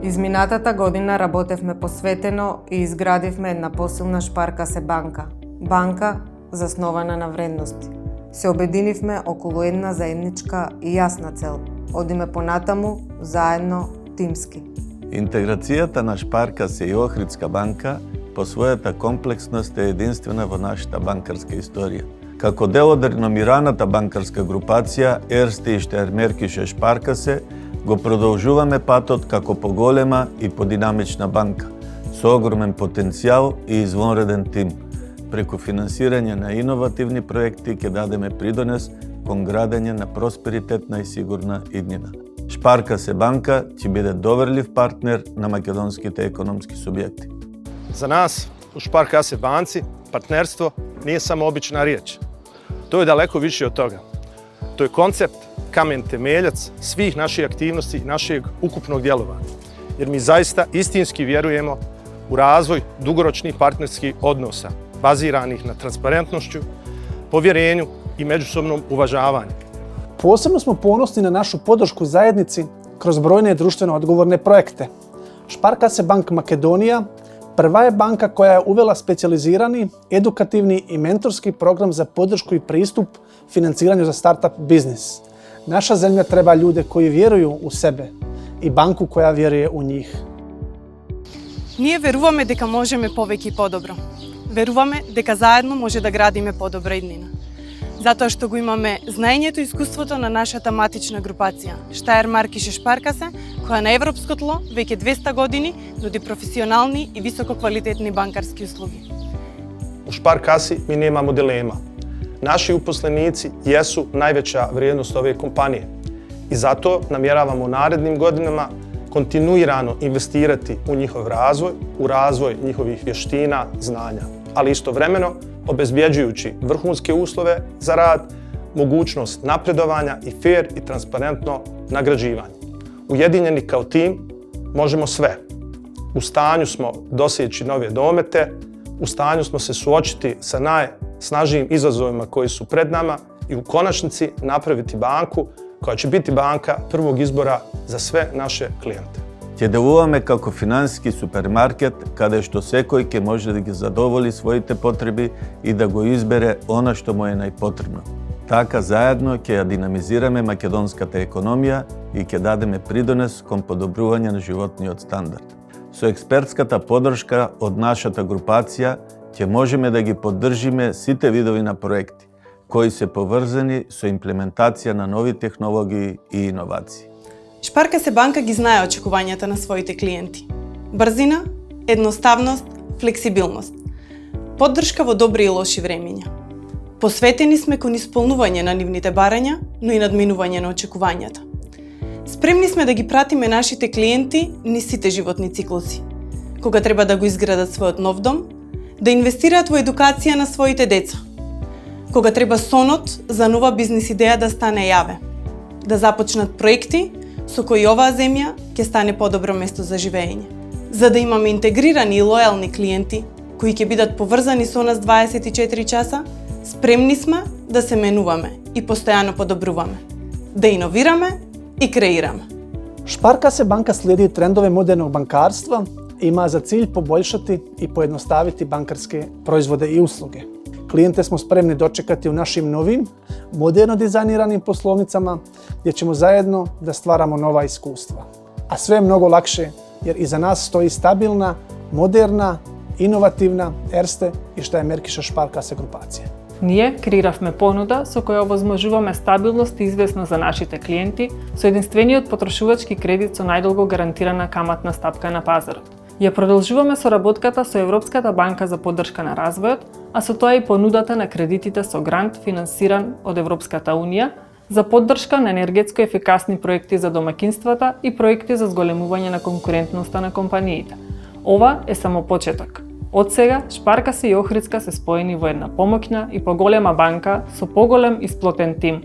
Изминатата година работевме посветено и изградивме една посилна Шпаркасе банка. Банка заснована на вредности. Се обединивме околу една заедничка и јасна цел. Одиме понатаму, заедно, тимски. Интеграцијата на Шпаркасе и Охридска банка по својата комплексност е единствена во нашата банкарска историја. Како дел од реномираната банкарска групација Ерсте и Штаермеркише Шпаркасе, го продолжуваме патот како поголема и подинамична банка, со огромен потенцијал и извонреден тим. Преку финансирање на иновативни проекти ќе дадеме придонес кон градење на просперитетна и сигурна иднина. Шпаркасе банка ќе биде доверлив партнер на македонските економски субјекти. За нас u Šparkase banci partnerstvo nije samo obična riječ. To je daleko više od toga. To je koncept, kamen temeljac svih naših aktivnosti i našeg ukupnog djelovanja. Jer mi zaista istinski vjerujemo u razvoj dugoročnih partnerskih odnosa, baziranih na transparentnošću, povjerenju i međusobnom uvažavanju. Posebno smo ponosni na našu podršku zajednici kroz brojne društveno odgovorne projekte. Šparkase Bank Makedonija prva je banka koja je uvela specijalizirani, edukativni i mentorski program za podršku i pristup financiranju za startup biznis. Naša zemlja treba ljude koji vjeruju u sebe i banku koja vjeruje u njih. Ние веруваме дека можеме повеќе и подобро. Веруваме дека заедно може да градиме подобра иднина. Затоа што го имаме знаењето и искуството на нашата матична групација, Штаермаркише Шпаркасе, која на европско тло веќе 200 години нуди професионални и висококвалитетни банкарски услуги. U Šparkasi mi nemamo dilema. Naši uposlenici jesu najveća vrijednost ove kompanije i zato namjeravamo u narednim godinama kontinuirano investirati u njihov razvoj, u razvoj njihovih vještina, znanja, ali istovremeno obezbjeđujući vrhunske uslove za rad, mogućnost napredovanja i fair i transparentno nagrađivanje. Ujedinjeni kao tim možemo sve. U stanju smo doseći nove domete, u stanju smo se suočiti sa najsnažnijim izazovima koji su pred nama i u konačnici napraviti banku koja će biti banka prvog izbora za sve naše klijente. Ќе делуваме како финансиски супермаркет, каде што секој ќе може да ги задоволи своите потреби и да го избере она што му е најпотребно. Така заедно ќе ја динамизираме македонската економија и ќе дадеме придонес кон подобрување на животниот стандард. Со експертската подршка од нашата групација ќе можеме да ги поддржиме сите видови на проекти, кои се поврзани со имплементација на нови технологии и иновации. Шпаркасе банка ги знае очекувањата на своите клиенти. Брзина, едноставност, флексибилност. Поддршка во добри и лоши времења. Посветени сме кон исполнување на нивните барања, но и надминување на очекувањата. Спремни сме да ги пратиме нашите клиенти низ сите животни циклуси. Кога треба да го изградат својот нов дом, да инвестираат во едукација на своите деца. Кога треба сонот за нова бизнис идеја да стане јаве. Да започнат проекти со кои оваа земја ќе стане подобро место за живење. За да имаме интегрирани и лојални клиенти кои ќе бидат поврзани со нас 24 часа, спремни сме да се менуваме и постојано подобруваме, да иновираме и креираме. Šparkase banka slijedi trendove modernog bankarstva i ima za cilj poboljšati i pojednostaviti bankarske proizvode i usluge. Klijente smo spremni dočekati u našim novim, moderno dizajniranim poslovnicama gdje ćemo zajedno da stvaramo nova iskustva. A sve je mnogo lakše jer iza nas stoji stabilna, moderna, inovativna Erste i Штаермеркише Шпаркасе групација. Ние креиравме понуда со која овозможуваме стабилност и известност за нашите клиенти со единствениот потрошувачки кредит со најдолго гарантирана каматна стапка на пазарот. Ја продолжуваме соработката со Европската банка за поддршка на развојот, а со тоа и понудата на кредитите со грант финансиран од Европската Унија за поддршка на енергетско ефикасни проекти за домакинствата и проекти за зголемување на конкурентноста на компаниите. Ова е само почеток. Од сега, Шпаркасе и Охридска се споени во една помоќна и поголема банка со поголем и сплотен тим.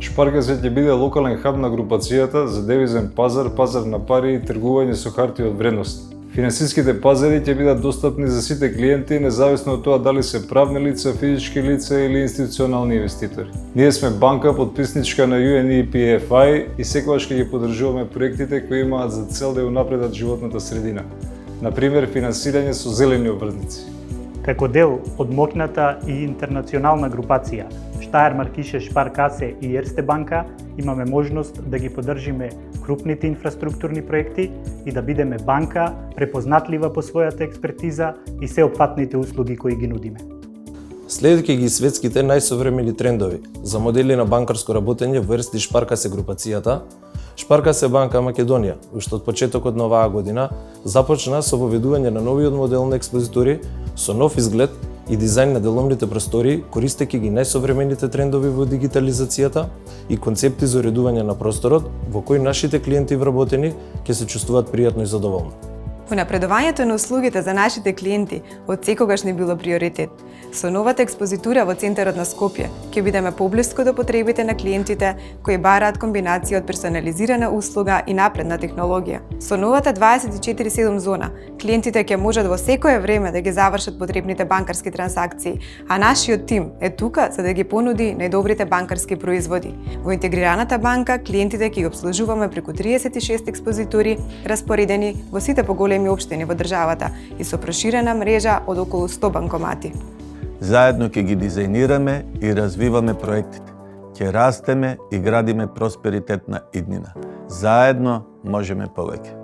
Шпаркасе ќе биде локален хаб на групацијата за девизен пазар, пазар на пари и тргување со харти од вредност. Финансиските пазари ќе бидат достапни за сите клиенти, независно од тоа дали се правни лица, физички лица или институционални инвеститори. Ние сме банка подписничка на UNEP-FI и секогаш ќе ги поддржуваме проектите кои имаат за цел да ја унапредат животната средина. Например, финансирање со зелени обврзници. Како дел од моќната и интернационална групација Steiermarkische Sparkasse и Erste Banka имаме можност да ги поддржиме крупните инфраструктурни проекти и да бидеме банка препознатлива по својата експертиза и сеопфатните услуги кои ги нудиме. Следејќи ги светските најсовремени трендови за модели на банкарско работење во Erste Sparkasse групацијата, Sparkasse Banka Македонија, уште од почетокот на оваа година, започна со воведување на новиот модел на експозитори со нов изглед и дизајн на деловните простори, користејќи ги најсовремените трендови во дигитализацијата и концепти за уредување на просторот, во кој нашите клиенти вработени ќе се чувствуваат пријатно и задоволно. Унапредувањето на услугите за нашите клиенти од секогаш не било приоритет. Со новата експозитура во центарот на Скопје ќе бидеме поблиску до потребите на клиентите кои бараат комбинација од персонализирана услуга и напредна технологија. Со новата 24/7 зона, клиентите ќе можат во секое време да ги завршат потребните банкарски трансакции, а нашиот тим е тука за да ги понуди најдобрите банкарски производи. Во интегрираната банка, клиентите ќе ги обслужуваме преку 36 експозитури, распоредени во сите поголеми општини во државата и со проширена мрежа од околу 100 банкомати. Заедно ќе ги дизајнираме и развиваме проектите. Ќе растеме и градиме просперитетна иднина. Заедно можеме повеќе.